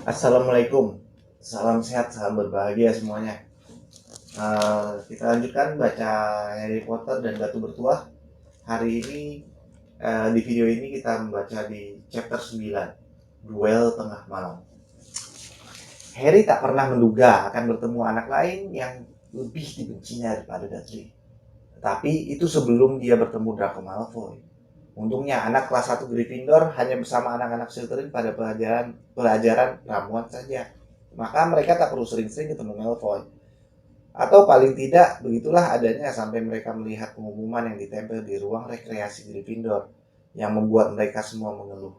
Assalamualaikum, salam sehat, salam berbahagia semuanya. Kita lanjutkan baca Harry Potter dan Batu Bertuah. Hari ini di video ini kita membaca di chapter 9, Duel Tengah Malam. Harry tak pernah menduga akan bertemu anak lain yang lebih dibencinya daripada Dudley. Tetapi itu sebelum dia bertemu Draco Malfoy. Untungnya anak kelas 1 Gryffindor hanya bersama anak-anak Slytherin pada pelajaran ramuan saja. Maka mereka tak perlu sering-sering ketemu Malfoy. Atau paling tidak, begitulah adanya sampai mereka melihat pengumuman yang ditempel di ruang rekreasi Gryffindor yang membuat mereka semua mengeluh.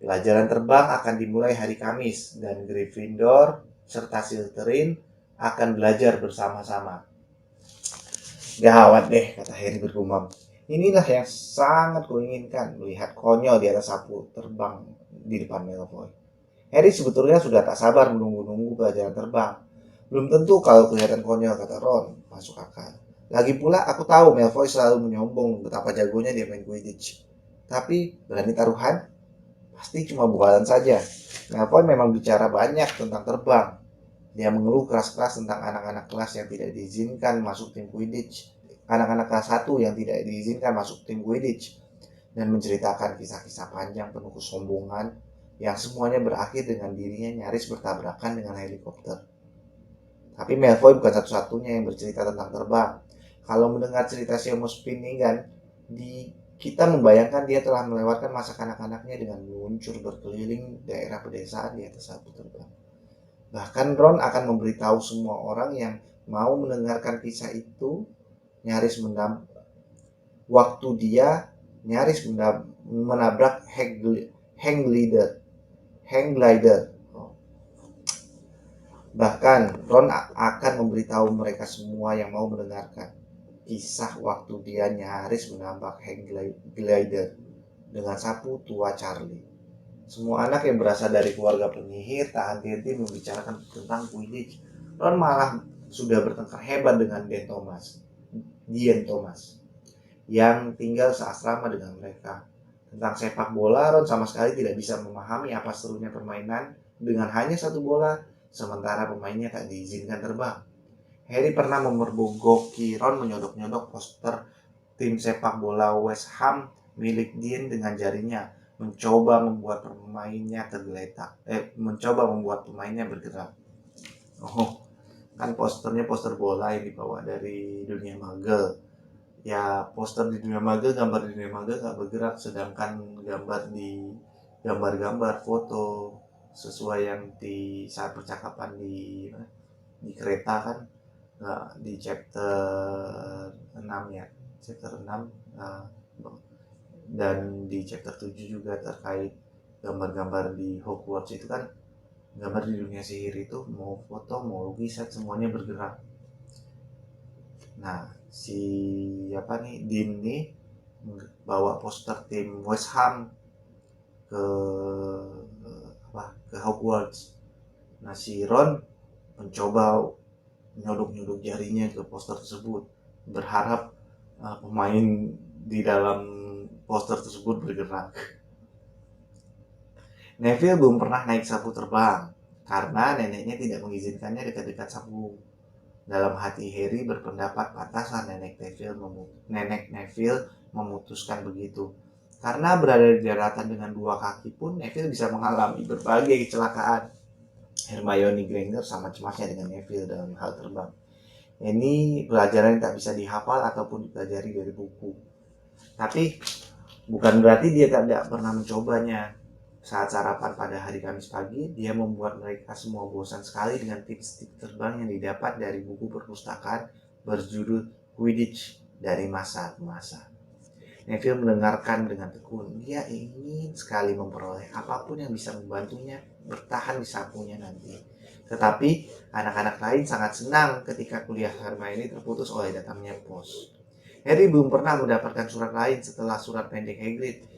Pelajaran terbang akan dimulai hari Kamis dan Gryffindor serta Slytherin akan belajar bersama-sama. Gawat deh, kata Harry bergumam. Inilah yang sangat kuinginkan, melihat konyol di atas sapu terbang di depan Malfoy. Harry sebetulnya sudah tak sabar menunggu-nunggu pelajaran terbang. Belum tentu kalau kelihatan konyol, kata Ron. Masuk akal. Lagi pula aku tahu Malfoy selalu menyombong betapa jagonya dia main Quidditch. Tapi berani taruhan? Pasti cuma bualan saja. Malfoy memang bicara banyak tentang terbang. Dia mengeluh keras-keras tentang anak-anak kelas yang tidak diizinkan masuk tim Quidditch. Anak-anak kelas 1 yang tidak diizinkan masuk tim Quidditch. Dan menceritakan kisah-kisah panjang penuh kesombongan yang semuanya berakhir dengan dirinya nyaris bertabrakan dengan helikopter. Tapi Malfoy bukan satu-satunya yang bercerita tentang terbang. Kalau mendengar cerita Seamus Finnegan, kita membayangkan dia telah melewatkan masa kanak-kanaknya dengan meluncur berkeliling daerah pedesaan di atas sapu terbang. Bahkan Ron akan memberitahu semua orang yang mau mendengarkan kisah itu nyaris waktu dia nyaris menabrak hang glider. Bahkan Ron akan memberitahu mereka semua yang mau mendengarkan kisah waktu dia nyaris menabrak hang glider dengan sapu tua Charlie. Semua anak yang berasal dari keluarga penyihir tak henti-henti membicarakan tentang Quidditch. Ron malah sudah bertengkar hebat dengan Dian Thomas, yang tinggal seasrama dengan mereka. Tentang sepak bola, Ron sama sekali tidak bisa memahami apa serunya permainan dengan hanya satu bola, sementara pemainnya tak diizinkan terbang. Harry pernah memergoki Ron menyodok-nyodok poster tim sepak bola West Ham milik Dean dengan jarinya, mencoba membuat pemainnya bergerak. Oh, kan posternya poster bola yang dibawa dari dunia muggle. Ya, poster di dunia muggle, gambar di dunia muggle nggak bergerak, sedangkan gambar-gambar foto sesuai yang di saat percakapan di kereta kan, di chapter 6 ya, chapter 6, dan di chapter 7 juga terkait gambar-gambar di Hogwarts itu kan, gambar di dunia sihir itu mau foto mau lukisan semuanya bergerak. Nah, si Dean nih bawa poster tim West Ham ke ke Hogwarts. Nah, si Ron mencoba nyodok-nyodok jarinya ke poster tersebut, berharap pemain di dalam poster tersebut bergerak. Neville belum pernah naik sapu terbang karena neneknya tidak mengizinkannya dekat-dekat sapu. Dalam hati Harry berpendapat pantaslah nenek Neville memutuskan begitu. Karena berada di daratan dengan dua kaki pun Neville bisa mengalami berbagai kecelakaan. Hermione Granger sama cemasnya dengan Neville dalam hal terbang. Ini pelajaran yang tak bisa dihafal ataupun dipelajari dari buku. Tapi bukan berarti dia tidak pernah mencobanya. Saat sarapan pada hari Kamis pagi, dia membuat mereka semua bosan sekali dengan tips-tips terbang yang didapat dari buku perpustakaan berjudul Quidditch dari masa ke masa. Neville mendengarkan dengan tekun. Dia ingin sekali memperoleh apapun yang bisa membantunya bertahan di sapunya nanti. Tetapi anak-anak lain sangat senang ketika kuliah Hermione terputus oleh datangnya pos. Harry belum pernah mendapatkan surat lain setelah surat pendek Hagrid.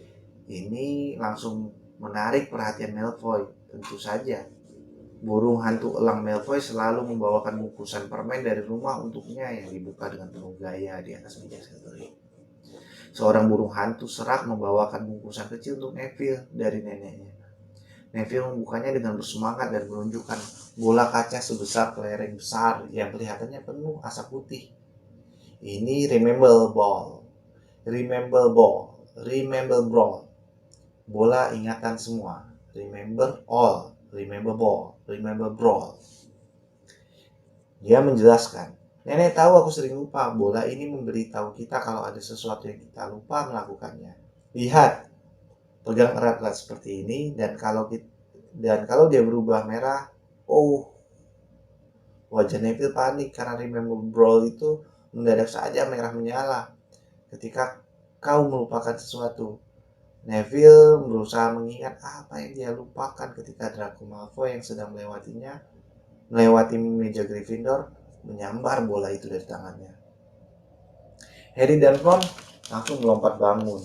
Ini langsung menarik perhatian Malfoy. Tentu saja, burung hantu elang Malfoy selalu membawakan bungkusan permen dari rumah untuknya yang dibuka dengan penuh gaya di atas meja Slytherin. Seorang burung hantu serak membawakan bungkusan kecil untuk Neville dari neneknya. Neville membukanya dengan bersemangat dan menunjukkan bola kaca sebesar kelereng besar yang kelihatannya penuh asap putih. Ini remember ball, remember ball, remember ball. Bola ingatan semua. Remember all, remember ball, remember brawl. Dia menjelaskan, nenek tahu aku sering lupa. Bola ini memberitahu kita kalau ada sesuatu yang kita lupa melakukannya. Lihat, pegang erat-erat seperti ini, dan kalau dia berubah merah, wajah Neville panik karena remember brawl itu mendadak saja merah menyala. Ketika kau melupakan sesuatu, Neville berusaha mengingat apa yang dia lupakan ketika Draco Malfoy yang sedang melewati meja Gryffindor, menyambar bola itu dari tangannya. Harry dan Ron langsung melompat bangun.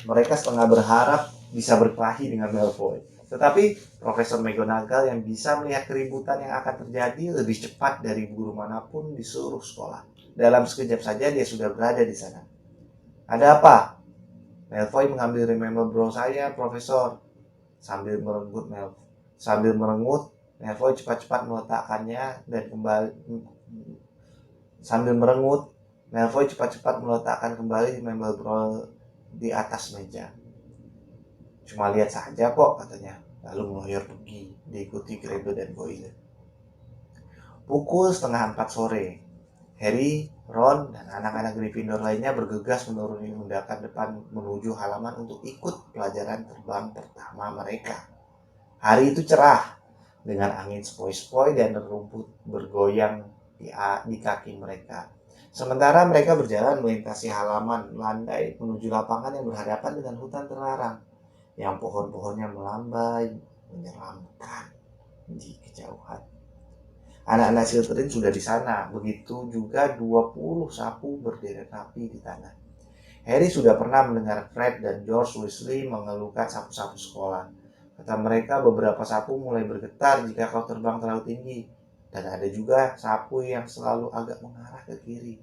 Mereka setengah berharap bisa berkelahi dengan Malfoy. Tetapi Profesor McGonagall yang bisa melihat keributan yang akan terjadi lebih cepat dari guru manapun di seluruh sekolah. Dalam sekejap saja dia sudah berada di sana. Ada apa? Malfoy mengambil remember brawl saya, Profesor. Sambil merengut, Malfoy cepat-cepat meletakkannya dan kembali remember brawl di atas meja. Cuma lihat saja kok, katanya. Lalu meloyor pergi, diikuti Gredo dan Goyle. Pukul 3:30 sore, Harry, Ron, dan anak-anak Gryffindor lainnya bergegas menuruni undakan depan menuju halaman untuk ikut pelajaran terbang pertama mereka. Hari itu cerah, dengan angin sepoi-sepoi dan rumput bergoyang di kaki mereka. Sementara mereka berjalan melintasi halaman landai menuju lapangan yang berhadapan dengan hutan terlarang, yang pohon-pohonnya melambai menyeramkan di kejauhan. Anak-anak Slytherin sudah di sana, begitu juga 20 sapu berderet rapi di tanah. Harry sudah pernah mendengar Fred dan George Weasley mengeluhkan sapu-sapu sekolah. Kata mereka, beberapa sapu mulai bergetar jika kau terbang terlalu tinggi. Dan ada juga sapu yang selalu agak mengarah ke kiri.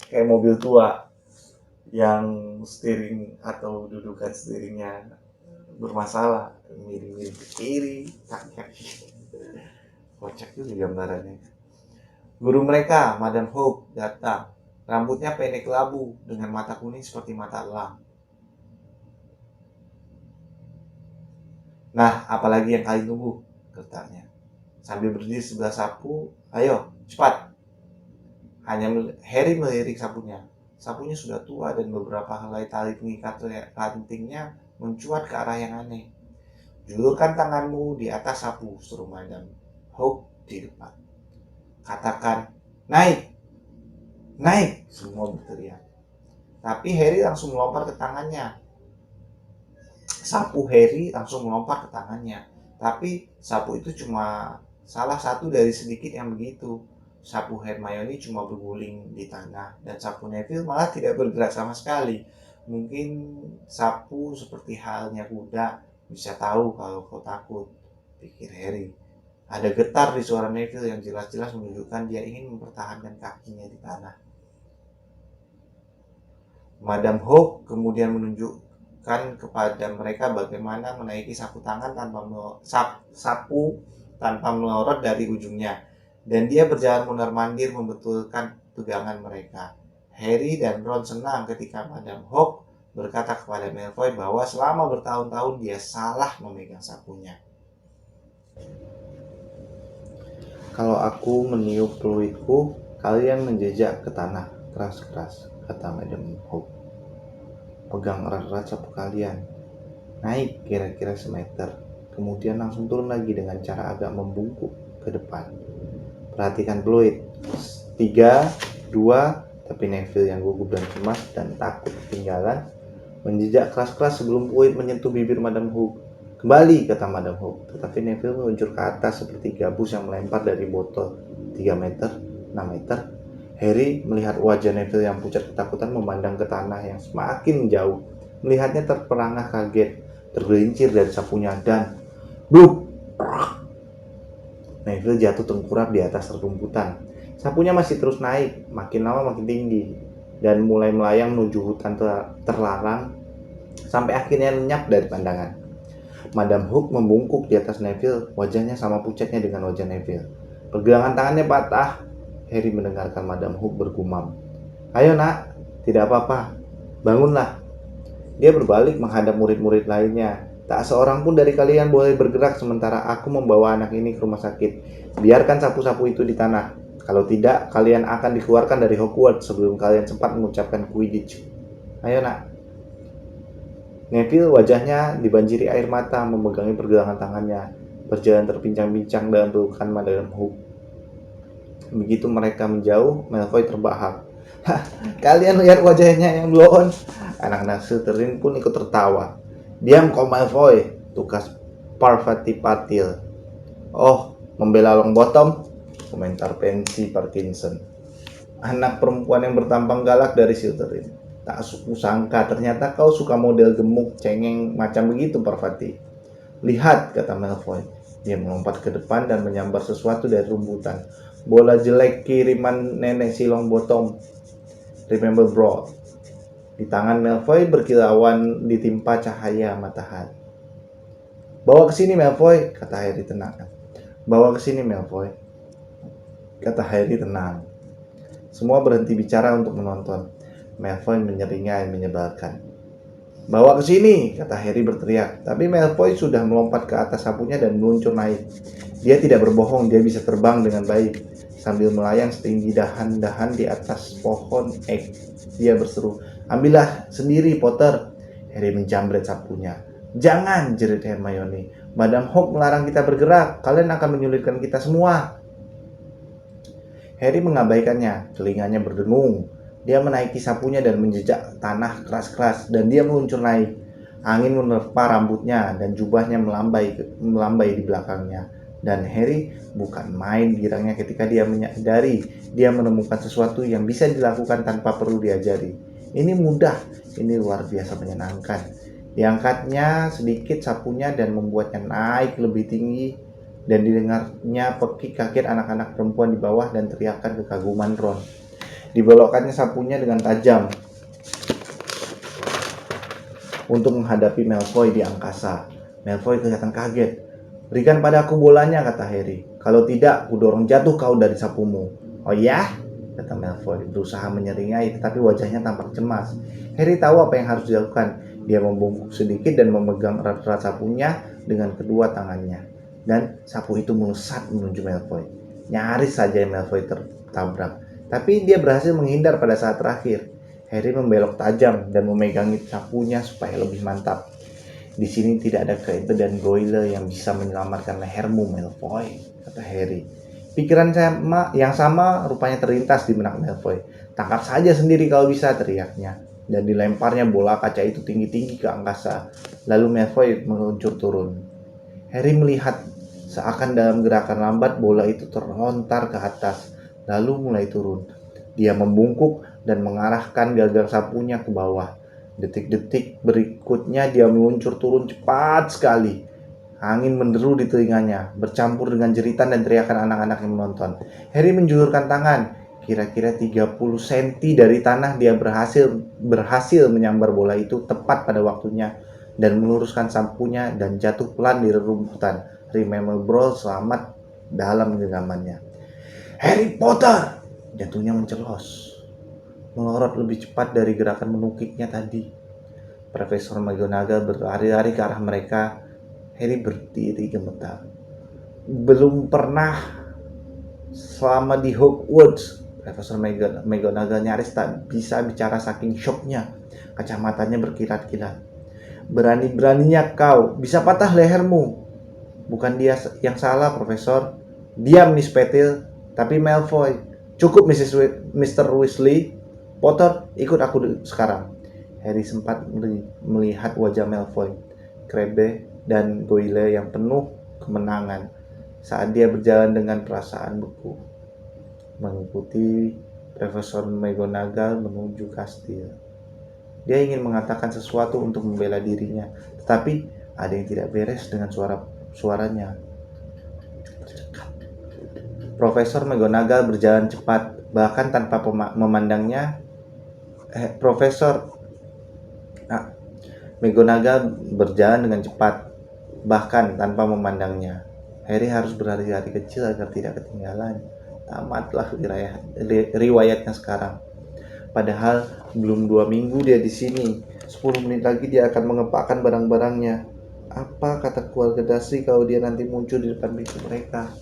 Kayak mobil tua yang steering atau dudukan steeringnya bermasalah, miring-miring ke kiri, kaki. Kocak juga gambarannya. Guru mereka, Madam Hope, datang. Rambutnya pendek labu dengan mata kuning seperti mata elang. Nah, apalagi yang kalian tunggu? Getarnya. Sambil berdiri sebelah sapu, ayo, cepat. Harry melirik sapunya. Sapunya sudah tua dan beberapa helai tali pengikat rantingnya mencuat ke arah yang aneh. Julurkan tanganmu di atas sapu, suruh Madam Hope di depan. Katakan, naik, naik, semua berteriak. Tapi Harry langsung melompat ke tangannya. Tapi sapu itu cuma salah satu dari sedikit yang begitu. Sapu Hermione cuma berguling di tanah, dan sapu Neville malah tidak bergerak sama sekali. Mungkin sapu seperti halnya kuda bisa tahu kalau kau takut, pikir Harry. Ada getar di suara Neville yang jelas-jelas menunjukkan dia ingin mempertahankan kakinya di tanah. Madam Hope kemudian menunjukkan kepada mereka bagaimana menaiki sapu tanpa melorot dari ujungnya. Dan dia berjalan mondar-mandir membetulkan pegangan mereka. Harry dan Ron senang ketika Madam Hope berkata kepada Malfoy bahwa selama bertahun-tahun dia salah memegang sapunya. Kalau aku meniup peluitku, kalian menjejak ke tanah keras-keras, kata Madam Hope. Pegang erat-erat sapu kalian. Naik kira-kira semeter, kemudian langsung turun lagi dengan cara agak membungkuk ke depan. Perhatikan peluit. 3, 2, tapi Neville yang gugup dan cemas dan takut ketinggalan menjejak keras-keras sebelum peluit menyentuh bibir Madam Hope. Kembali, kata Madam Hope, tetapi Neville meluncur ke atas seperti gabus yang melempar dari botol. 3 meter, 6 meter. Harry melihat wajah Neville yang pucat ketakutan memandang ke tanah yang semakin jauh. Melihatnya terperangah kaget, tergelincir dari sapunya dan bluk! Neville jatuh tengkurap di atas rumputan. Sapunya masih terus naik, makin lama makin tinggi, dan mulai melayang menuju hutan terlarang sampai akhirnya lenyap dari pandangan. Madam Hook membungkuk di atas Neville, wajahnya sama pucatnya dengan wajah Neville. Pergelangan tangannya patah. Harry mendengarkan Madam Hook bergumam. "Ayo nak, tidak apa-apa, bangunlah." Dia berbalik menghadap murid-murid lainnya. "Tak seorang pun dari kalian boleh bergerak sementara aku membawa anak ini ke rumah sakit. Biarkan sapu-sapu itu di tanah. Kalau tidak, kalian akan dikeluarkan dari Hogwarts sebelum kalian sempat mengucapkan Quidditch. Ayo nak." Neville wajahnya dibanjiri air mata memegangi pergelangan tangannya, berjalan terpincang-pincang dalam pelukan Madam Hook. Begitu mereka menjauh, Malfoy terbahak. "Hah, kalian lihat wajahnya yang blow on?" Anak-anak Slytherin pun ikut tertawa. "Diam kau Malfoy," tukas Parvati Patil. "Oh, membela Longbottom?" komentar Pansy Parkinson, anak perempuan yang bertampang galak dari Slytherin. "Tak kusangka ternyata kau suka model gemuk cengeng macam begitu, Parvati." "Lihat," kata Malfoy. Dia melompat ke depan dan menyambar sesuatu dari rumputan. "Bola jelek kiriman nenek si Longbottom. Remember bro." Di tangan Malfoy berkilauan ditimpa cahaya matahari. "Bawa ke sini Malfoy," kata Harry tenang. "Bawa ke sini Malfoy," kata Harry tenang. Semua berhenti bicara untuk menonton. Malfoy menyeringai menyebalkan. "Bawa ke sini," kata Harry berteriak. Tapi Malfoy sudah melompat ke atas sapunya dan meluncur naik. Dia tidak berbohong, dia bisa terbang dengan baik. Sambil melayang setinggi dahan-dahan di atas pohon ek, dia berseru, "Ambillah sendiri, Potter." Harry menjambret sapunya. "Jangan," jerit Hermione. "Madam Hawk melarang kita bergerak. Kalian akan menyulitkan kita semua." Harry mengabaikannya, telinganya berdengung. Dia menaiki sapunya dan menjejak tanah keras-keras, dan dia meluncur naik. Angin menerpa rambutnya dan jubahnya melambai di belakangnya. Dan Harry bukan main girangnya ketika dia menyadari dia menemukan sesuatu yang bisa dilakukan tanpa perlu diajari. Ini mudah, ini luar biasa menyenangkan. Diangkatnya sedikit sapunya dan membuatnya naik lebih tinggi, dan didengarnya pekik kaget anak-anak perempuan di bawah dan teriakan kekaguman Ron. Dibelokkannya sapunya dengan tajam untuk menghadapi Malfoy di angkasa. Malfoy kelihatan kaget. "Berikan padaku bolanya," kata Harry. "Kalau tidak, kudorong jatuh kau dari sapumu." "Oh ya?" kata Malfoy, berusaha menyeringai tetapi wajahnya tampak cemas. Harry tahu apa yang harus dilakukan. Dia membungkuk sedikit dan memegang erat-erat sapunya dengan kedua tangannya. Dan sapu itu melesat menuju Malfoy. Nyaris saja Malfoy tertabrak. Tapi dia berhasil menghindar pada saat terakhir. Harry membelok tajam dan memegangi sapunya supaya lebih mantap. "Di sini tidak ada Crabbe dan Goyle yang bisa menyelamatkan lehermu, Malfoy," kata Harry. Pikiran yang sama rupanya terlintas di benak Malfoy. "Tangkap saja sendiri kalau bisa," teriaknya. Dan dilemparnya bola kaca itu tinggi-tinggi ke angkasa. Lalu Malfoy meluncur turun. Harry melihat seakan dalam gerakan lambat bola itu terlontar ke atas, lalu mulai turun. Dia membungkuk dan mengarahkan gagang sapunya ke bawah. Detik-detik berikutnya dia meluncur turun cepat sekali. Angin menderu di telinganya, bercampur dengan jeritan dan teriakan anak-anak yang menonton. Harry menjulurkan tangan. Kira-kira 30 cm dari tanah dia berhasil menyambar bola itu tepat pada waktunya dan meluruskan sapunya dan jatuh pelan di rerumputan. Remember Bro selamat dalam genggamannya. "Harry Potter!" Jantungnya mencelos, melorot lebih cepat dari gerakan menukiknya tadi. Profesor McGonagall berlari-lari ke arah mereka. Harry berdiri gemetar. Belum pernah selama di Hogwarts, Profesor McGonagall nyaris tak bisa bicara saking syoknya. Kacamatanya berkilat-kilat. "Berani-beraninya kau, bisa patah lehermu." "Bukan dia yang salah, Profesor." "Diam, Miss Petil." "Tapi Malfoy." "Cukup, Mr. Weasley. Potter, ikut aku sekarang." Harry sempat melihat wajah Malfoy, Crabbe, dan Goyle yang penuh kemenangan saat dia berjalan dengan perasaan beku, mengikuti Profesor McGonagall menuju kastil. Dia ingin mengatakan sesuatu untuk membela dirinya, tetapi ada yang tidak beres dengan suaranya. Profesor McGonagall berjalan cepat, bahkan tanpa memandangnya. Profesor McGonagall berjalan dengan cepat, bahkan tanpa memandangnya. Harry harus berhari-hari kecil agar tidak ketinggalan. Tamatlah riwayatnya sekarang. Padahal belum 2 minggu dia di sini. 10 menit lagi dia akan mengepakkan barang-barangnya. Apa kata keluarga Dursley kalau dia nanti muncul di depan pintu mereka?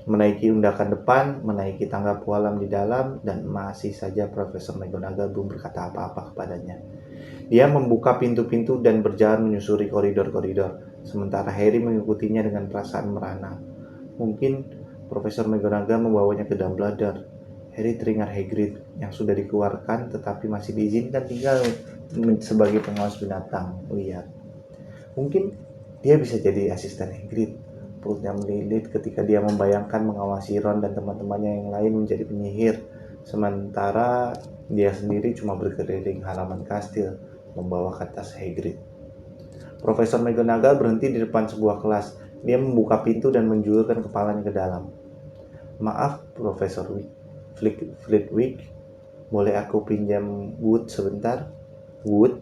Menaiki undakan depan, menaiki tangga pualam di dalam, dan masih saja Profesor McGonagall belum berkata apa-apa kepadanya. Dia membuka pintu-pintu dan berjalan menyusuri koridor-koridor, sementara Harry mengikutinya dengan perasaan merana. Mungkin Profesor McGonagall membawanya ke Dumbledore. Harry teringat Hagrid yang sudah dikeluarkan tetapi masih diizinkan tinggal sebagai pengawas binatang liar. Mungkin dia bisa jadi asisten Hagrid. Perutnya melilit ketika dia membayangkan mengawasi Ron dan teman-temannya yang lain menjadi penyihir, sementara dia sendiri cuma berkeliling halaman kastil membawa kertas Hagrid. Profesor McGonagall berhenti di depan sebuah kelas. Dia membuka pintu dan menjulurkan kepalanya ke dalam. Maaf, Profesor Flitwick, boleh aku pinjam Wood sebentar? Wood?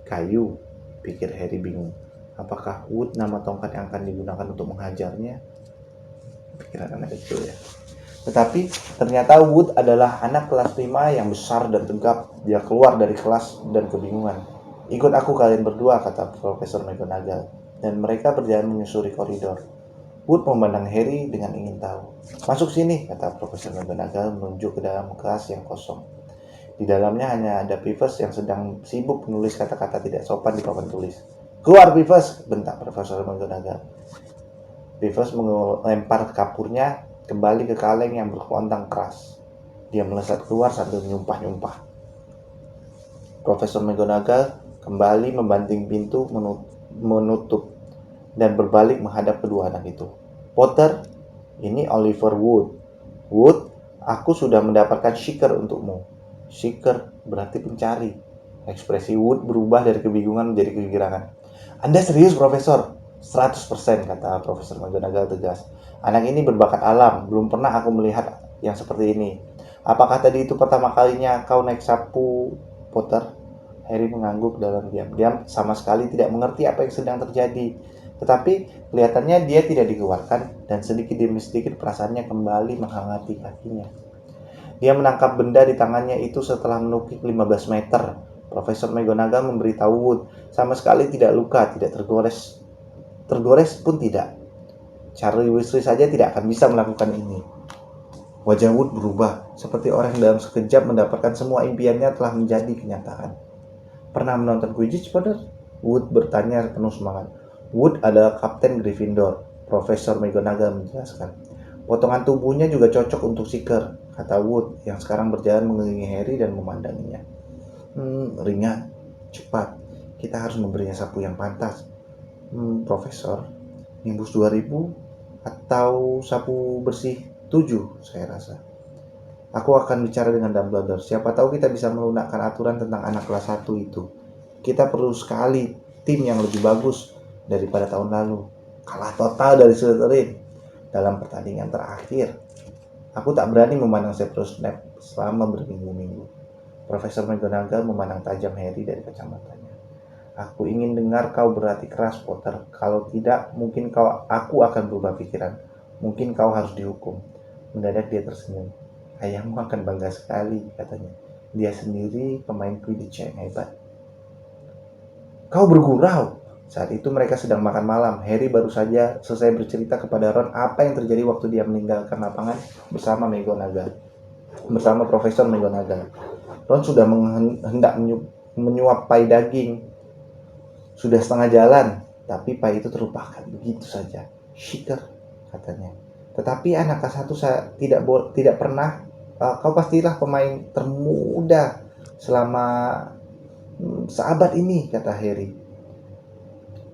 Kayu, pikir Harry bingung. Apakah Wood nama tongkat yang akan digunakan untuk menghajarnya? Pikiran anak kecil ya. Tetapi ternyata Wood adalah anak kelas 5 yang besar dan tegap. Dia keluar dari kelas dan kebingungan. Ikut aku kalian berdua, kata Profesor McGonagall. Dan mereka berjalan menyusuri koridor. Wood memandang Harry dengan ingin tahu. Masuk sini, kata Profesor McGonagall menunjuk ke dalam kelas yang kosong. Di dalamnya hanya ada Beavis yang sedang sibuk menulis kata-kata tidak sopan di papan tulis. Keluar Beavis, bentak Profesor McGonagall. Beavis melempar kapurnya kembali ke kaleng yang berkelontang keras. Dia melesat keluar sambil menyumpah-nyumpah. Profesor McGonagall kembali membanting pintu menutup dan berbalik menghadap kedua anak itu. Potter, ini Oliver Wood. Wood, aku sudah mendapatkan Seeker untukmu. Seeker berarti pencari. Ekspresi Wood berubah dari kebingungan menjadi kegirangan. Anda serius, Profesor? 100%, kata Profesor McGonagall tegas. Anak ini berbakat alam, belum pernah aku melihat yang seperti ini. Apakah tadi itu pertama kalinya kau naik sapu, Potter? Harry mengangguk dalam diam-diam, sama sekali tidak mengerti apa yang sedang terjadi. Tetapi kelihatannya dia tidak dikeluarkan, dan sedikit demi sedikit perasaannya kembali menghangati kakinya. Dia menangkap benda di tangannya itu setelah menukik 15 meter. Profesor McGonagall memberitahu Wood, sama sekali tidak luka, tidak tergores. Tergores pun tidak. Charlie Weasley saja tidak akan bisa melakukan ini. Wajah Wood berubah, seperti orang yang dalam sekejap mendapatkan semua impiannya telah menjadi kenyataan. Pernah menonton Quidditch, Potter? Wood bertanya penuh semangat. Wood adalah Kapten Gryffindor, Profesor McGonagall menjelaskan. Potongan tubuhnya juga cocok untuk Seeker, kata Wood yang sekarang berjalan mengelilingi Harry dan memandanginya. Ringan, cepat. Kita harus memberinya sapu yang pantas. Profesor, Nimbus 2000 atau sapu bersih 7, saya rasa. Aku akan bicara dengan Dumbledore. Siapa tahu kita bisa melunakkan aturan tentang anak kelas 1 itu. Kita perlu sekali tim yang lebih bagus daripada tahun lalu. Kalah total dari Slytherin dalam pertandingan terakhir. Aku tak berani memandang Severus Snape selama berminggu-minggu. Profesor McGonagall memandang tajam Harry dari kacamatanya. Aku ingin dengar kau berhati keras, Potter. Kalau tidak, mungkin aku akan berubah pikiran. Mungkin kau harus dihukum. Mendadak dia tersenyum. Ayahmu akan bangga sekali, katanya. Dia sendiri pemain Quidditch yang hebat. Kau bergurau. Saat itu mereka sedang makan malam. Harry baru saja selesai bercerita kepada Ron apa yang terjadi waktu dia meninggalkan lapangan bersama Profesor McGonagall. Ron sudah hendak menyuap pai daging. Sudah setengah jalan, tapi pai itu terlupakan begitu saja. Seeker, katanya. Tetapi anak kelas 1 saya tidak pernah. Kau pastilah pemain termuda selama seabad ini, kata Harry.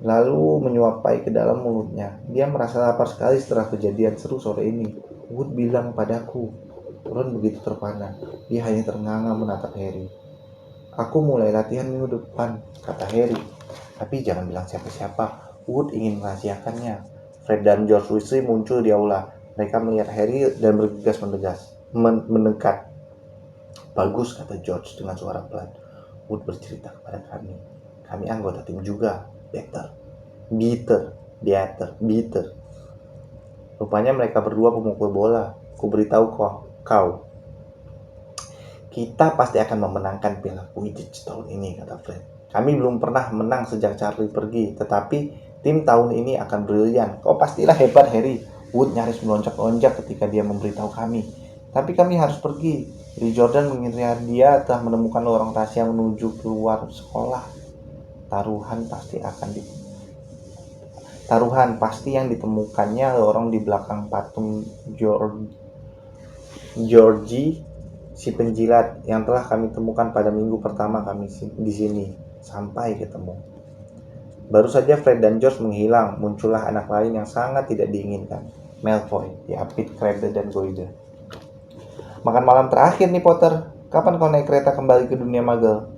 Lalu menyuap pai ke dalam mulutnya. Dia merasa lapar sekali setelah kejadian seru sore ini. Wood bilang padaku. Ron begitu terpana. Dia hanya ternganga menatap Harry. Aku mulai latihan minggu depan, kata Harry. Tapi jangan bilang siapa-siapa. Wood ingin merahasiakannya. Fred dan George Weasley muncul di aula. Mereka melihat Harry dan bergegas mendekat. Bagus, kata George dengan suara pelan. Wood bercerita kepada kami. Kami anggota tim juga. Bitter. Rupanya mereka berdua pemukul bola. Ku beritahu kau, kita pasti akan memenangkan Piala Quidditch tahun ini, kata Fred. Kami belum pernah menang sejak Charlie pergi, tetapi tim tahun ini akan brilian. Kau pastilah hebat, Harry. Wood nyaris melonjak-lonjak ketika dia memberitahu kami. Tapi kami harus pergi. Lee Jordan mengira dia telah menemukan lorong rahasia menuju keluar sekolah. Taruhan pasti yang ditemukannya lorong di belakang patung Georgie si penjilat yang telah kami temukan pada minggu pertama kami di sini sampai ketemu. Baru saja Fred dan George menghilang, muncullah anak lain yang sangat tidak diinginkan, Malfoy, diapit Crabbe dan Goyle. Makan malam terakhir nih Potter, kapan kau naik kereta kembali ke dunia Muggle?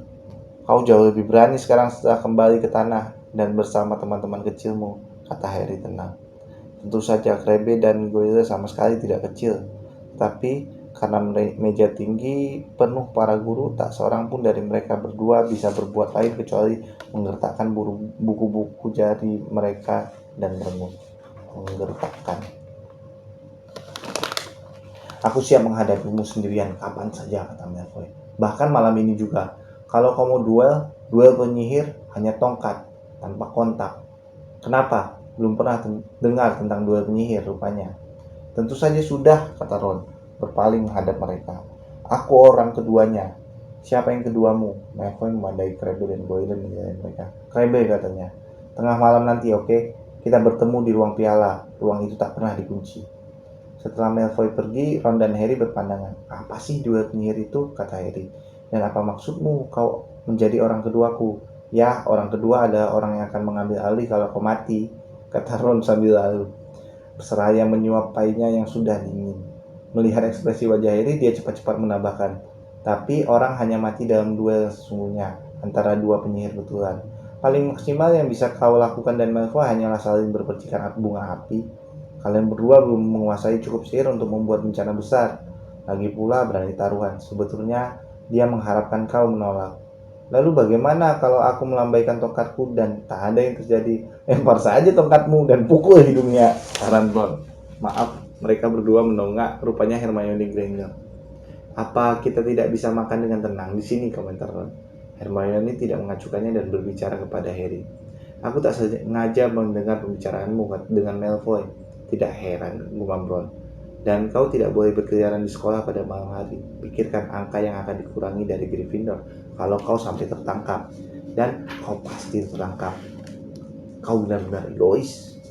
Kau jauh lebih berani sekarang setelah kembali ke tanah dan bersama teman-teman kecilmu, kata Harry tenang. Tentu saja Crabbe dan Goyle sama sekali tidak kecil, tapi karena meja tinggi penuh para guru, tak seorang pun dari mereka berdua bisa berbuat lain kecuali menggertakkan buku-buku jari mereka dan merengut. Menggertakkan. Aku siap menghadapimu sendirian kapan saja, kata Malfoy. Bahkan malam ini juga. Kalau kau mau duel penyihir hanya tongkat, tanpa kontak. Kenapa? Belum pernah dengar tentang duel penyihir rupanya. Tentu saja sudah, kata Ron, berpaling menghadap mereka. Aku orang keduanya. Siapa yang keduamu? Malfoy memandai Crabbe dan Goyle menilai mereka. Crabbe, katanya. Tengah malam nanti, oke? Kita bertemu di ruang piala. Ruang itu tak pernah dikunci. Setelah Malfoy pergi, Ron dan Harry berpandangan. Apa sih duel penyihir itu? Kata Harry. Dan apa maksudmu kau menjadi orang keduaku? Ya, orang kedua adalah orang yang akan mengambil alih kalau kau mati, kata Ron sambil lalu. Seraya menyuap painya yang sudah dingin. Melihat ekspresi wajah Harry, dia cepat-cepat menambahkan. Tapi orang hanya mati dalam duel sesungguhnya, antara dua penyihir betulan. Paling maksimal yang bisa kau lakukan dan Malfoy hanyalah saling berpercikan bunga api. Kalian berdua belum menguasai cukup sihir untuk membuat bencana besar. Lagi pula berani taruhan. Sebetulnya dia mengharapkan kau menolak. Lalu bagaimana kalau aku melambaikan tongkatku dan tak ada yang terjadi? Lempar saja tongkatmu dan pukul hidungnya, saran Ron. Maaf, mereka berdua menongak. Rupanya Hermione Granger. Apa kita tidak bisa makan dengan tenang di sini, komentar Ron. Hermione tidak mengacukannya dan berbicara kepada Harry. Aku tak sengaja mendengar pembicaraanmu dengan Malfoy. Tidak heran, gumam Ron. Dan kau tidak boleh berkeliaran di sekolah pada malam hari. Pikirkan angka yang akan dikurangi dari Gryffindor kalau kau sampai tertangkap. Dan kau pasti tertangkap. Kau benar-benar egois.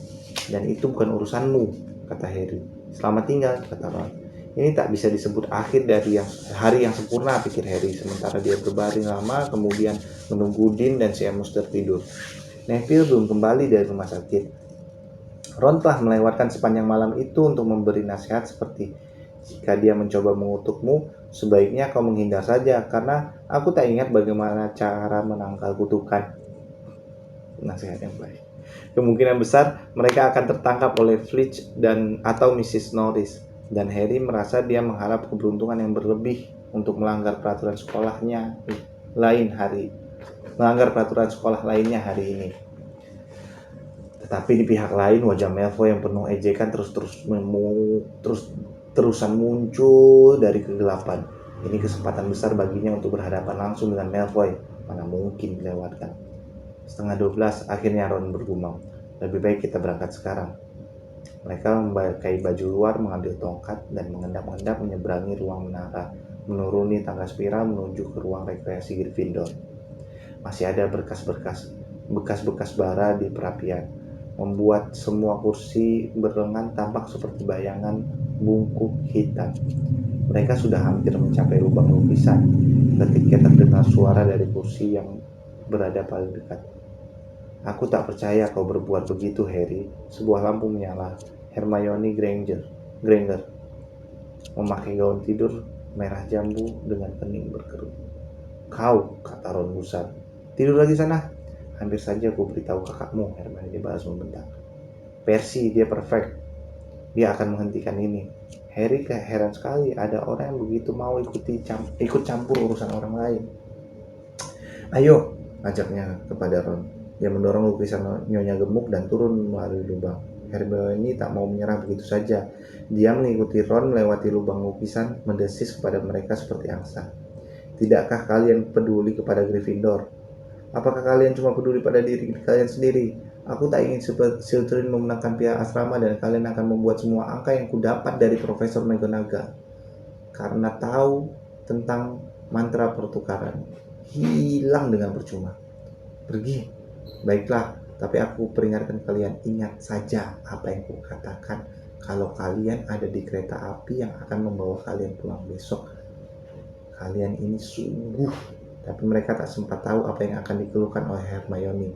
Dan itu bukan urusanmu, kata Harry. Selamat tinggal, kata Ron. Ini tak bisa disebut akhir dari hari yang sempurna, pikir Harry. Sementara dia berbaring lama, kemudian menunggu Dean dan Seamus tertidur. Neville belum kembali dari rumah sakit. Ron telah melewatkan sepanjang malam itu untuk memberi nasihat seperti, jika dia mencoba mengutukmu, sebaiknya kau menghindar saja, karena aku tak ingat bagaimana cara menangkal kutukan. Nasihat yang baik. Kemungkinan besar mereka akan tertangkap oleh Filch atau Mrs. Norris, dan Harry merasa dia mengharap keberuntungan yang berlebih untuk melanggar peraturan sekolah lainnya hari ini. Tetapi di pihak lain, wajah Malfoy yang penuh ejekan terusan muncul dari kegelapan. Ini kesempatan besar baginya untuk berhadapan langsung dengan Malfoy. Mana mungkin dilewatkan. 11:30 akhirnya Ron bergumam. Lebih baik kita berangkat sekarang. Mereka memakai baju luar, mengambil tongkat, dan mengendap-endap menyeberangi ruang menara, menuruni tangga spiral menuju ke ruang rekreasi Gryffindor. Masih ada bekas-bekas bara di perapian, membuat semua kursi berlengan tampak seperti bayangan bungkuk hitam. Mereka sudah hampir mencapai lubang lukisan ketika terdengar suara dari kursi yang berada paling dekat. Aku tak percaya kau berbuat begitu, Harry. Sebuah lampu menyala. Hermione Granger memakai gaun tidur merah jambu dengan kening berkerut. Kau, kata Ron gusar. Tidur lagi sana. Hampir saja aku beritahu kakakmu, Hermione balas membentak. Percy, dia perfect. Dia akan menghentikan ini. Harry heran sekali ada orang yang begitu mau ikut campur urusan orang lain. Ayo, ajaknya kepada Ron. Dia mendorong lukisan Nyonya Gemuk dan turun melalui lubang. Hermione tak mau menyerah begitu saja. Dia mengikuti Ron melewati lubang lukisan, mendesis kepada mereka seperti angsa. Tidakkah kalian peduli kepada Gryffindor? Apakah kalian cuma peduli pada diri kalian sendiri? Aku tak ingin Slytherin memenangkan pihak asrama dan kalian akan membuat semua angka yang kudapat dari Profesor McGonagall. Karena tahu tentang mantra pertukaran, hilang dengan percuma. Pergi. Baiklah, tapi aku peringatkan kalian, ingat saja apa yang kukatakan. Kalau kalian ada di kereta api yang akan membawa kalian pulang besok, kalian ini sungguh. Tapi mereka tak sempat tahu apa yang akan dikeluhkan oleh Hermione.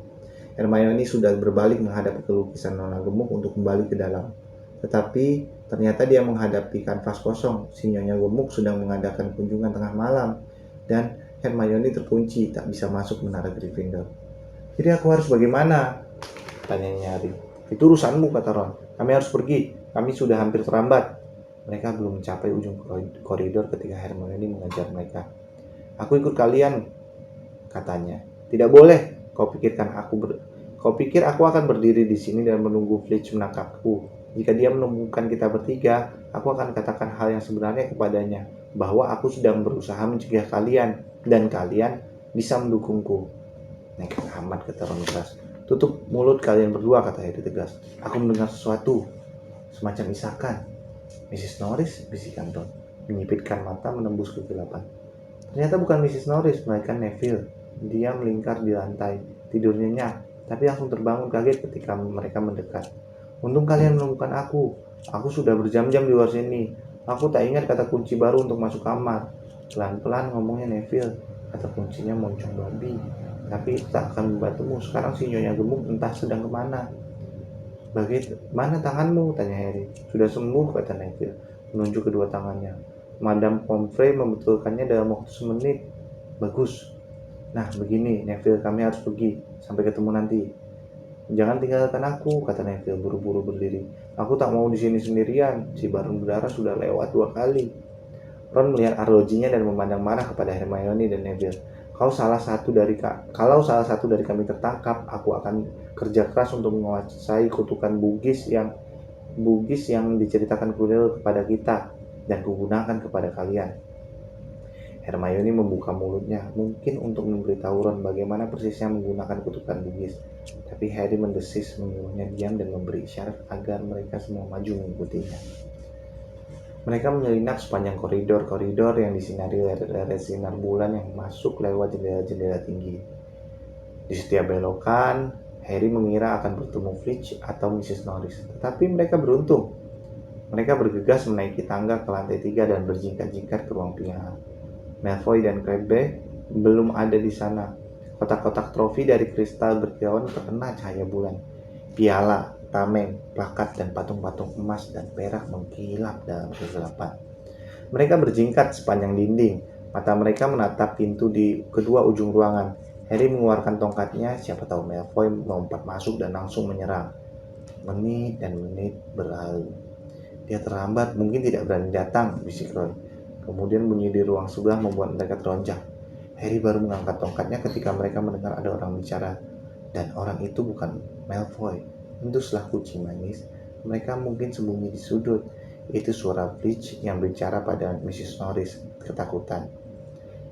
Hermione sudah berbalik menghadap ke lukisan Nona Gemuk untuk kembali ke dalam. Tetapi ternyata dia menghadapi kanvas kosong. Si Nyonya Gemuk sedang mengadakan kunjungan tengah malam dan Hermione terkunci, tak bisa masuk menara Gryffindor. Jadi aku harus bagaimana? Tanyanya Harry. Itu urusanmu, kata Ron. Kami harus pergi. Kami sudah hampir terlambat. Mereka belum mencapai ujung koridor ketika Hermione mengejar mereka. Aku ikut kalian, katanya. Tidak boleh. Kau pikir aku akan berdiri di sini dan menunggu Filch menangkapku? Jika dia menemukan kita bertiga, aku akan katakan hal yang sebenarnya kepadanya, bahwa aku sedang berusaha mencegah kalian dan kalian bisa mendukungku. Nekat amat, kata Ron keras. Tutup mulut kalian berdua, kata Harry tegas. Aku mendengar sesuatu, semacam isakan. Mrs. Norris, bisikan Ron, menyipitkan mata menembus kegelapan. Ternyata bukan Mrs. Norris, melainkan Neville. Dia melingkar di lantai, tidur nyenyak, tapi langsung terbangun kaget ketika mereka mendekat. Untung kalian menemukan aku. Aku sudah berjam-jam di luar sini. Aku tak ingat kata kunci baru untuk masuk kamar. Pelan-pelan ngomongnya Neville. Kata kuncinya moncong babi. Tapi tak akan membantumu. Sekarang si Nyonya Gemuk entah sedang kemana. Bagaimana tanganmu? Tanya Harry. Sudah sembuh, kata Neville, menunjuk kedua tangannya. Madame Pomfrey membetulkannya dalam waktu semenit. Bagus. Nah, begini, Neville, kami harus pergi. Sampai ketemu nanti. Jangan tinggalkan aku, kata Neville buru-buru berdiri. Aku tak mau di sini sendirian. Si Baron Berdarah sudah lewat 2 kali. Ron melihat arlojinya dan memandang marah kepada Hermione dan Neville. Kalau salah satu dari kami tertangkap, aku akan kerja keras untuk menguasai kutukan Bugis yang diceritakan Quirrell kepada kita dan kugunakan kepada kalian. Hermione membuka mulutnya, mungkin untuk memberitahu Ron bagaimana persisnya menggunakan kutukan Bugis. Tapi Harry mendesis, menyuruhnya diam dan memberi isyarat agar mereka semua maju mengikutinya. Mereka menyelinap sepanjang koridor-koridor yang disinari leret-leret sinar bulan yang masuk lewat jendela-jendela tinggi. Di setiap belokan, Harry mengira akan bertemu Filch atau Mrs. Norris, tetapi mereka beruntung. Mereka bergegas menaiki tangga ke lantai 3 dan berjingkat-jingkat ke ruang piala. Malfoy dan Crabbe belum ada di sana. Kotak-kotak trofi dari kristal berkilauan terkena cahaya bulan. Piala, tameng, plakat, dan patung-patung emas dan perak mengkilap dalam kegelapan. Mereka berjingkat sepanjang dinding. Mata mereka menatap pintu di kedua ujung ruangan. Harry mengeluarkan tongkatnya, siapa tahu Malfoy melompat masuk dan langsung menyerang. Menit dan menit berlalu. Dia terlambat, mungkin tidak berani datang, bisik Roy. Kemudian bunyi di ruang sebelah membuat mereka teronjak. Harry baru mengangkat tongkatnya ketika mereka mendengar ada orang bicara. Dan orang itu bukan Malfoy. Hentuslah kucing manis. Mereka mungkin sembunyi di sudut. Itu suara Filch yang bicara pada Mrs. Norris, ketakutan.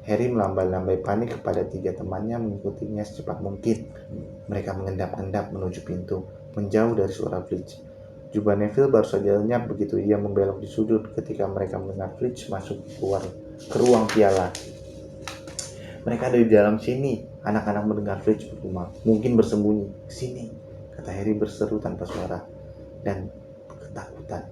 Harry melambai-lambai panik kepada 3 temannya mengikutinya secepat mungkin. Mereka mengendap-endap menuju pintu, menjauh dari suara Filch. Jubah Neville baru saja lenyap begitu ia membelok di sudut ketika mereka mendengar Filch masuk keluar ke ruang piala. Mereka ada di dalam sini. Anak-anak mendengar Filch bergumam. Mungkin bersembunyi. Sini, kata Harry berseru tanpa suara dan ketakutan.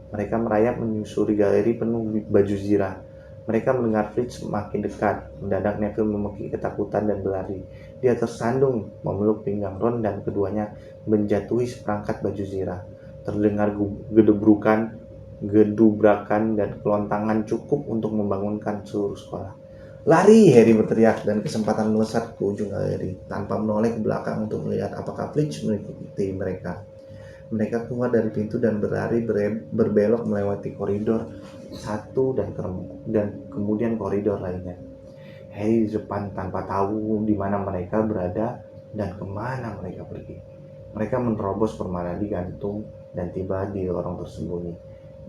Mereka merayap menyusuri galeri penuh baju zirah. Mereka mendengar Filch semakin dekat. Mendadak Neville memekik ketakutan dan berlari. Dia tersandung memeluk pinggang Ron dan keduanya menjatuhi seperangkat baju zirah. Terdengar gedubrakan dan kelontangan cukup untuk membangunkan seluruh sekolah. Lari, Harry berteriak dan kesempatan melesat ke ujung galeri tanpa menoleh ke belakang untuk melihat apakah Filch mengikuti mereka. Mereka keluar dari pintu dan berlari berbelok melewati koridor satu dan kemudian koridor lainnya. Harry di depan tanpa tahu di mana mereka berada dan kemana mereka pergi. Mereka menerobos permainan gantung dan tiba di lorong tersembunyi.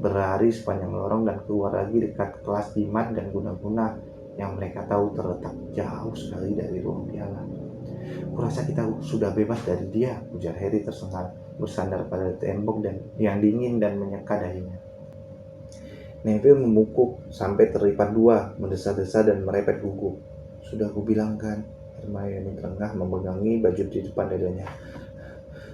Berlari sepanjang lorong dan keluar lagi dekat kelas jimat dan guna-guna yang mereka tahu terletak jauh sekali dari ruang piala. Kurasa kita sudah bebas dari dia, ujar Harry tersengal, bersandar pada tembok dan yang dingin dan menyeka dahinya. Neville membungkuk sampai terlipat dua, mendesah-desah dan merepet gugup. Sudah kubilang kan, Hermione terengah memegangi baju di depan dadanya.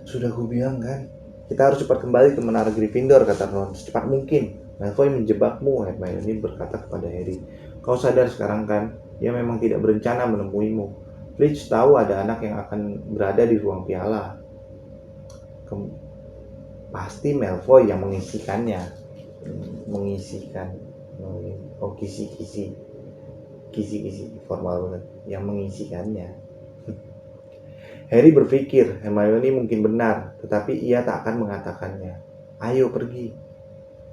Sudah kubilang kan, kita harus cepat kembali ke menara Gryffindor, kata Ron, secepat mungkin. Malfoy menjebakmu, Hermione berkata kepada Harry. Kau sadar sekarang kan, dia memang tidak berencana menemuimu. Filch tahu ada anak yang akan berada di ruang piala. Pasti Malfoy yang mengisikannya. Kisi formal banget. Yang mengisikannya. Harry berpikir Hermione mungkin benar, tetapi ia tak akan mengatakannya. Ayo pergi.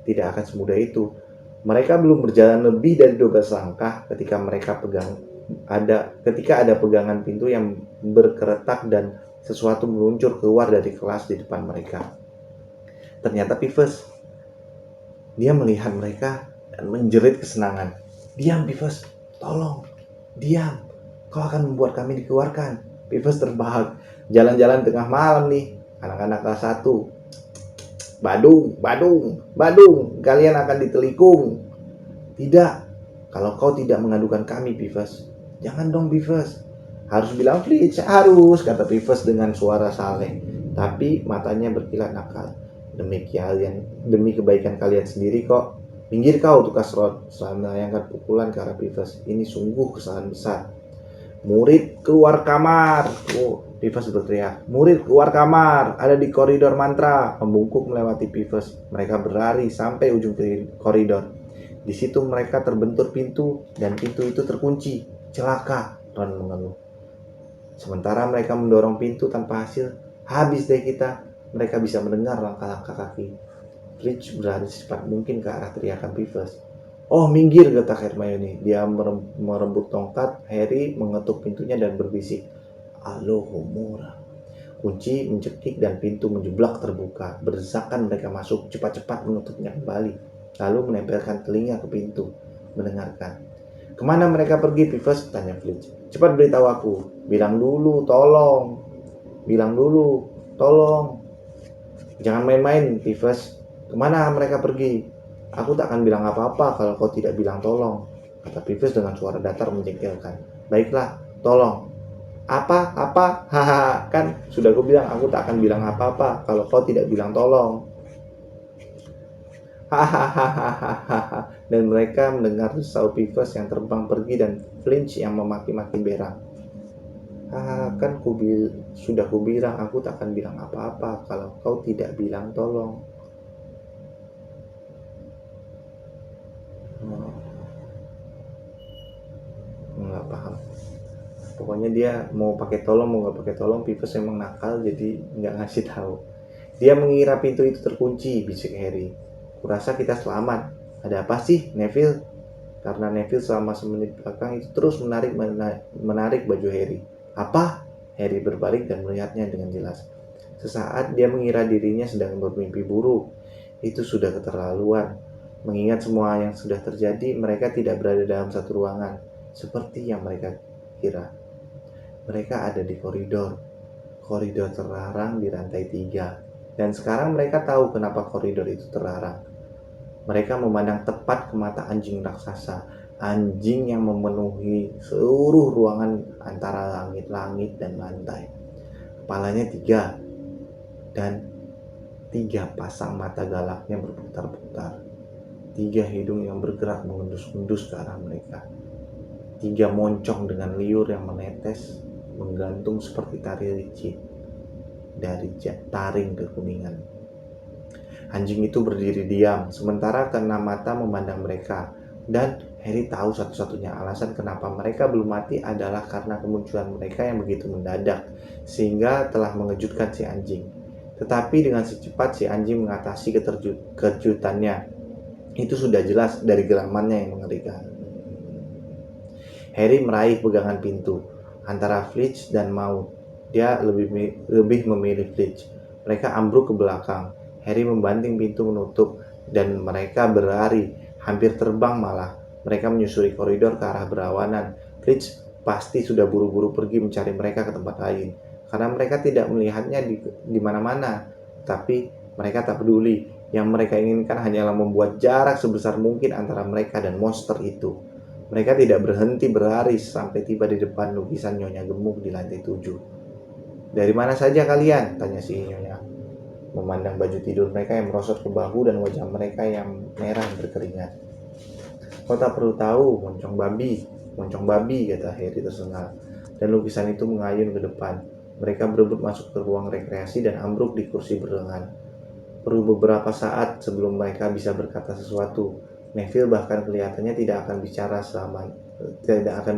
Tidak akan semudah itu. Mereka belum berjalan lebih dari 12 langkah ketika ada pegangan pintu yang berkeretak dan sesuatu meluncur keluar dari kelas di depan mereka. Ternyata Peeves. Dia melihat mereka dan menjerit kesenangan. Diam, Peeves. Tolong. Diam. Kau akan membuat kami dikeluarkan. Peeves terbahak. Jalan-jalan tengah malam nih. Anak-anak kelas 1. Badung. Kalian akan ditelikung. Tidak. Kalau kau tidak mengadukan kami, Peeves. Jangan dong, Peeves. Harus bilang Filch, harus, kata Peeves dengan suara saleh. Tapi matanya berkilat nakal. Demi kebaikan kalian sendiri kok. Minggir kau, tukas Ron. Sambil melayangkan pukulan ke arah Peeves. Ini sungguh kesalahan besar. Murid keluar kamar. Peeves berteriak. Murid keluar kamar. Ada di koridor mantra. Membungkuk melewati Peeves. Mereka berlari sampai ujung koridor. Di situ mereka terbentur pintu dan pintu itu terkunci. Celaka, Ron mengeluh. Sementara mereka mendorong pintu tanpa hasil. Habis deh kita. Mereka bisa mendengar langkah-langkah kaki. Filch berlari secepat mungkin ke arah teriakan Peeves. Oh, minggir, getak Hermione. Dia merebut tongkat. Harry mengetuk pintunya dan berbisik. Alohomora. Kunci mencekik dan pintu menjeblak terbuka. Berdesakan mereka masuk, cepat-cepat menutupnya kembali. Lalu menempelkan telinga ke pintu, mendengarkan. Kemana mereka pergi, Peeves? Tanya Filch. Cepat beritahu aku. Bilang dulu, tolong. Jangan main-main, Peeves. Kemana mereka pergi? Aku tak akan bilang apa-apa kalau kau tidak bilang tolong, kata Peeves dengan suara datar menjengkelkan. Baiklah, tolong. Apa? Haha, kan sudah aku bilang aku tak akan bilang apa-apa kalau kau tidak bilang tolong. Hahaha. Dan mereka mendengar desau Peeves yang terbang pergi dan Filch yang memaki-maki berang. Kan sudah kubilang aku tak akan bilang apa-apa kalau kau tidak bilang tolong. Nggak paham. Pokoknya dia mau pakai tolong mau nggak pakai tolong, Peeves emang nakal jadi nggak ngasih tahu. Dia mengira pintu itu terkunci, bisik Harry. Kurasa kita selamat. Ada apa sih, Neville? Karena Neville selama semenit belakang itu terus menarik baju Harry. Apa? Harry berbalik dan melihatnya dengan jelas. Sesaat dia mengira dirinya sedang bermimpi buruk. Itu sudah keterlaluan. Mengingat semua yang sudah terjadi, mereka tidak berada dalam satu ruangan seperti yang mereka kira. Mereka ada di koridor terlarang di lantai 3. Dan sekarang mereka tahu kenapa koridor itu terlarang. Mereka memandang tepat ke mata anjing raksasa, anjing yang memenuhi seluruh ruangan antara langit-langit dan lantai. Kepalanya 3 dan 3 pasang mata galaknya berputar-putar. 3 hidung yang bergerak mengendus-endus ke arah mereka. 3 moncong dengan liur yang menetes menggantung seperti tari licin dari taring kekuningan. Anjing itu berdiri diam, sementara keenam mata memandang mereka. Dan Harry tahu satu-satunya alasan kenapa mereka belum mati adalah karena kemunculan mereka yang begitu mendadak, sehingga telah mengejutkan si anjing. Tetapi dengan secepat si anjing mengatasi kejutannya. Itu sudah jelas dari geramannya yang mengerikan. Harry meraih pegangan pintu antara Filch dan Maud. Dia lebih memilih Filch. Mereka ambruk ke belakang. Harry membanting pintu menutup dan mereka berlari, hampir terbang malah. Mereka menyusuri koridor ke arah berawanan. Filch pasti sudah buru-buru pergi mencari mereka ke tempat lain, karena mereka tidak melihatnya di mana-mana. Tapi mereka tak peduli. Yang mereka inginkan hanyalah membuat jarak sebesar mungkin antara mereka dan monster itu. Mereka tidak berhenti berlari sampai tiba di depan lukisan Nyonya Gemuk di lantai 7. "Dari mana saja kalian?" tanya si Nyonya, memandang baju tidur mereka yang merosot ke bahu dan wajah mereka yang merah berkeringat. "Kau tak perlu tahu, moncong babi," kata Harry tersengal. Dan lukisan itu mengayun ke depan. Mereka berebut masuk ke ruang rekreasi dan ambruk di kursi berlengan. Perlu beberapa saat sebelum mereka bisa berkata sesuatu. Neville bahkan kelihatannya tidak akan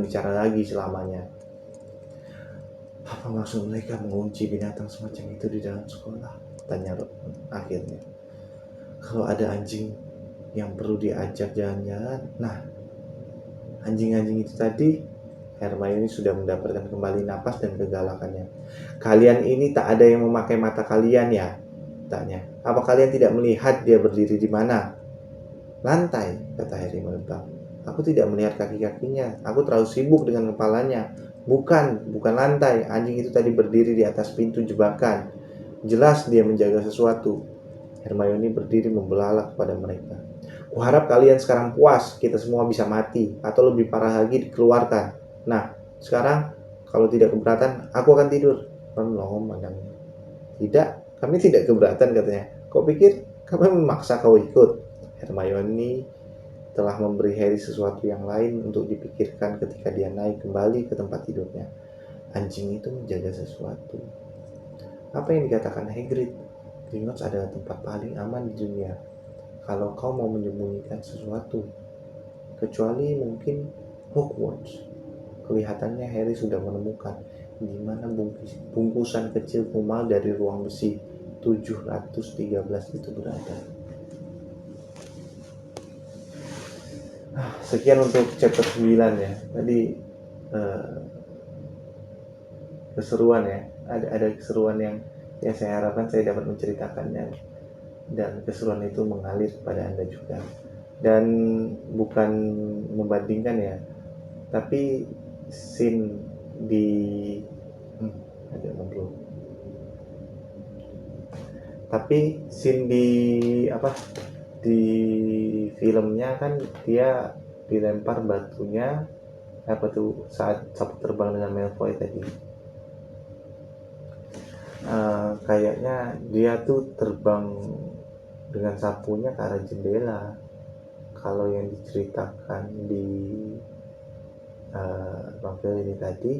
bicara lagi selamanya. "Apa maksud mereka mengunci binatang semacam itu di dalam sekolah?" tanya Ron akhirnya. "Kalau ada anjing yang perlu diajak jalan-jalan, nah, anjing-anjing itu tadi." Hermione sudah mendapatkan kembali napas dan kegalakannya. "Kalian ini tak ada yang memakai mata kalian ya?" tanya. "Apa kalian tidak melihat dia berdiri di mana?" "Lantai," kata Harry menebak. "Aku tidak melihat kaki-kakinya. Aku terlalu sibuk dengan kepalanya." Bukan lantai. Anjing itu tadi berdiri di atas pintu jebakan. Jelas dia menjaga sesuatu." Hermione berdiri membelalak kepada mereka. "Kuharap kalian sekarang puas. Kita semua bisa mati, atau lebih parah lagi dikeluarkan. Nah, sekarang kalau tidak keberatan, aku akan tidur." Ron melongo memandangnya. "Tidak, kami tidak keberatan," katanya. "Kau pikir kami memaksa kau ikut?" Hermione telah memberi Harry sesuatu yang lain untuk dipikirkan ketika dia naik kembali ke tempat tidurnya. Anjing itu menjaga sesuatu. Apa yang dikatakan Hagrid? Gringotts adalah tempat paling aman di dunia kalau kau mau menyembunyikan sesuatu. Kecuali mungkin Hogwarts. Kelihatannya Harry sudah menemukan di mana bungkusan kecil kumal dari ruang besi 713 itu berada. Sekian untuk chapter 9 ya. Tadi keseruan ya. Ada keseruan yang saya harapkan saya dapat menceritakannya, dan keseruan itu mengalir kepada Anda juga. Dan bukan membandingkan ya, tapi scene di ada ngobrol. Tapi scene di filmnya kan dia dilempar batunya saat sapu terbang dengan Malfoy tadi. Kayaknya dia tuh terbang dengan sapunya ke arah jendela. Kalau yang diceritakan di novel ini tadi,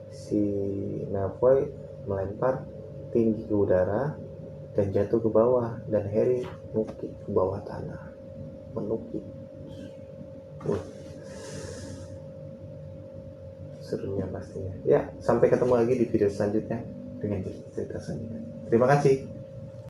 si Malfoy melempar tinggi ke udara dan jatuh ke bawah, dan Harry nukik ke bawah tanah, menukik. Serunya pastinya. Ya, sampai ketemu lagi di video selanjutnya dengan cerita selanjutnya. Terima kasih.